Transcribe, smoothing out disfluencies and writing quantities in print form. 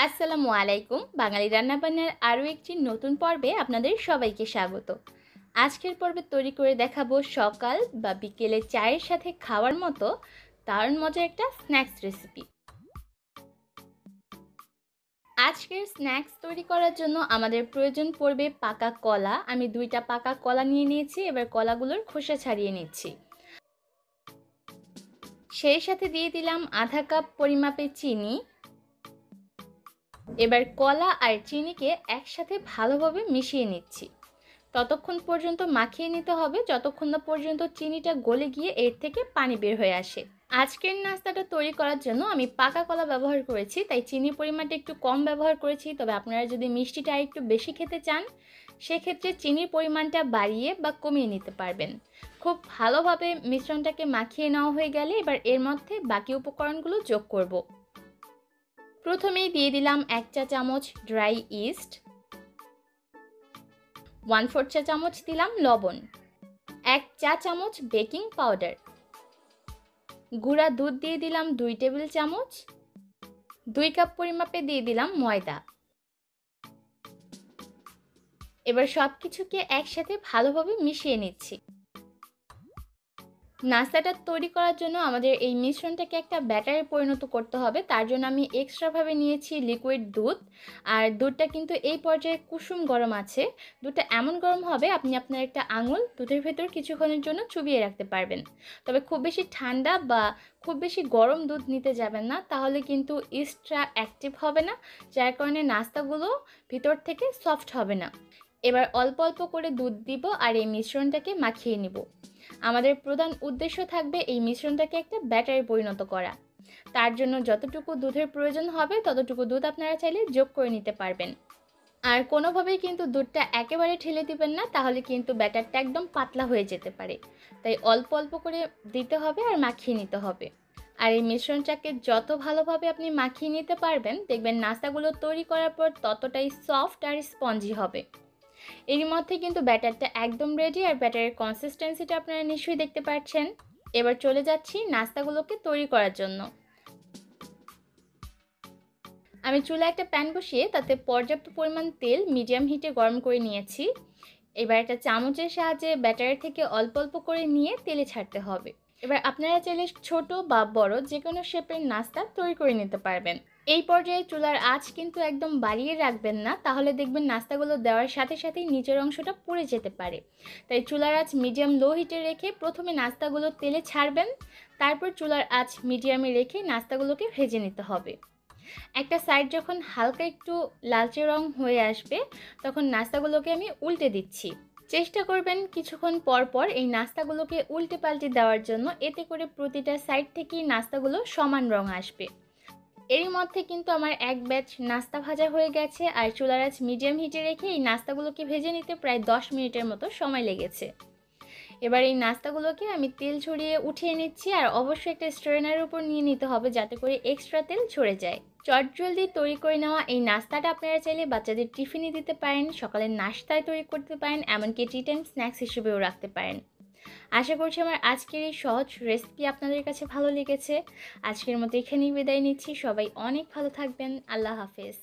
আসসালামু আলাইকুম। বাঙালি রান্নাবান্নার আরও একটি নতুন পর্বে আপনাদের সবাইকে স্বাগত। আজকের পর্বে তৈরি করে দেখাবো সকাল বা বিকেলে চায়ের সাথে খাওয়ার মতো দারুণ মজার একটা স্ন্যাক্স রেসিপি। আজকের স্ন্যাক্স তৈরি করার জন্য আমাদের প্রয়োজন পড়বে পাকা কলা। আমি 2টা পাকা কলা নিয়ে নিয়েছি। এবার কলাগুলোর খোসা ছাড়িয়ে নিচ্ছি। সেই সাথে দিয়ে দিলাম আধা কাপ পরিমাপে চিনি। এবার কলা আর চিনিকে একসাথে ভালোভাবে মিশিয়ে নিচ্ছি। ততক্ষণ পর্যন্ত মাখিয়ে নিতে হবে যতক্ষণ না পর্যন্ত চিনিটা গলে গিয়ে এর থেকে পানি বের হয়ে আসে। আজকের নাস্তাটা তৈরি করার জন্য আমি পাকা কলা ব্যবহার করেছি, তাই চিনির পরিমাণটা একটু কম ব্যবহার করেছি। তবে আপনারা যদি মিষ্টিটা একটু বেশি খেতে চান সেক্ষেত্রে চিনির পরিমাণটা বাড়িয়ে বা কমিয়ে নিতে পারবেন। খুব ভালোভাবে মিশ্রণটাকে মাখিয়ে নেওয়া হয়ে গেলে এবার এর মধ্যে বাকি উপকরণগুলো যোগ করব। প্রথমেই দিয়ে দিলাম 1 চা চামচ ড্রাই ইস্ট, 1/4 চা চামচ দিলাম লবণ, 1 চা চামচ বেকিং পাউডার, গুঁড়া দুধ দিয়ে দিলাম 2 টেবিল চামচ, 2 কাপ পরিমাপে দিয়ে দিলাম ময়দা। এবার সব কিছুকে একসাথে ভালোভাবে মিশিয়ে নিচ্ছি। নাস্তাটা তৈরি করার জন্য আমাদের এই মিশ্রণটাকে একটা ব্যাটারে পরিণত করতে হবে। তার জন্য আমি এক্সট্রাভাবে নিয়েছি লিকুইড দুধ। আর দুধটা কিন্তু এই পর্যায়ে কুসুম গরম আছে। দুধটা এমন গরম হবে আপনি আপনার একটা আঙুল দুধের ভেতর কিছুক্ষণের জন্য চুবিয়ে রাখতে পারবেন। তবে খুব বেশি ঠান্ডা বা খুব বেশি গরম দুধ নিতে যাবেন না, তাহলে কিন্তু ইস্টটা অ্যাক্টিভ হবে না, যার কারণে নাস্তাগুলো ভিতর থেকে সফট হবে না। এবার অল্প অল্প করে দুধ দিব আর এই মিশ্রণটাকে মাখিয়ে নিব। আমাদের প্রধান উদ্দেশ্য থাকবে এই মিশ্রণটাকে একটা ব্যাটারে পরিণত করা। তার জন্য যতটুকু দুধের প্রয়োজন হবে ততটুকু দুধ আপনারা চাইলে যোগ করে নিতে পারবেন। আর কোনোভাবেই কিন্তু দুধটা একেবারে ঠেলে দিবেন না, তাহলে কিন্তু ব্যাটারটা একদম পাতলা হয়ে যেতে পারে। তাই অল্প অল্প করে দিতে হবে আর মাখিয়ে নিতে হবে। আর এই মিশ্রণটাকে যত ভালোভাবে আপনি মাখিয়ে নিতে পারবেন দেখবেন নাস্তাগুলো তৈরি করার পর ততটাই সফট আর স্পঞ্জি হবে। এর মধ্যে কিন্তু ব্যাটারটা একদম রেডি, আর ব্যাটারের কনসিস্টেন্সিটা আপনারা নিশ্চয়ই দেখতে পাচ্ছেন। এবার চলে যাচ্ছি নাস্তাগুলোকে তৈরি করার জন্য। আমি চুলায় একটা প্যান বসিয়ে তাতে পর্যাপ্ত পরিমাণ তেল মিডিয়াম হিটে গরম করে নিয়েছি। এবার একটা চামচের সাহায্যে ব্যাটারের থেকে অল্প অল্প করে নিয়ে তেলে ছাড়তে হবে। এবার আপনারা চাইলে ছোট বা বড় যে কোনো শেপের নাস্তা তৈরি করে নিতে পারবেন। এই পর্যায়ে চুলার আঁচ কিন্তু একদম বাড়িয়ে রাখবেন না, তাহলে দেখবেন নাস্তাগুলো দেওয়ার সাথে সাথেই নিচের অংশটা পুড়ে যেতে পারে। তাই চুলার আঁচ মিডিয়াম লো হিটে রেখে প্রথমে নাস্তাগুলো তেলে ছাড়বেন, তারপর চুলার আঁচ মিডিয়ামে রেখে নাস্তাগুলোকে ভেজে নিতে হবে। একটা সাইড যখন হালকা একটু লালচে রং হয়ে আসবে তখন নাস্তাগুলোকে আমি উল্টে দিচ্ছি। চেষ্টা করবেন কিছুক্ষণ পর পর এই নাস্তাগুলোকে উল্টে পাল্টে দেওয়ার জন্য, এতে করে প্রতিটা সাইড থেকেই নাস্তাগুলো সমান রং আসবে। এরই মধ্যে কিন্তু আমার এক ব্যাচ নাস্তা ভাজা হয়ে গেছে, আর চুলার আঁচ মিডিয়াম হিটে রেখে এই নাস্তাগুলোকে ভেজে নিতে প্রায় 10 মিনিটের মতো সময় লেগেছে। এবার এই নাস্তাগুলোকে আমি তেল ছড়িয়ে উঠিয়ে নিচ্ছি, আর অবশ্যই একটা স্ট্রেনারের উপর নিয়ে নিতে হবে যাতে করে এক্সট্রা তেল ঝরে যায়। চটজলদি তৈরি করে নেওয়া এই নাস্তাটা আপনারা চাইলে বাচ্চাদের টিফিনে দিতে পারেন, সকালের নাস্তায় তৈরি করতে পারেন, এমনকি টি টাইম স্ন্যাক্স হিসেবেও রাখতে পারেন। আশা করছি আমার আজকের এই সহজ রেসিপি আপনাদের কাছে ভালো লেগেছে। আজকের মতো এখানেই বিদায় নিচ্ছি। সবাই অনেক ভালো থাকবেন। আল্লাহ হাফেজ।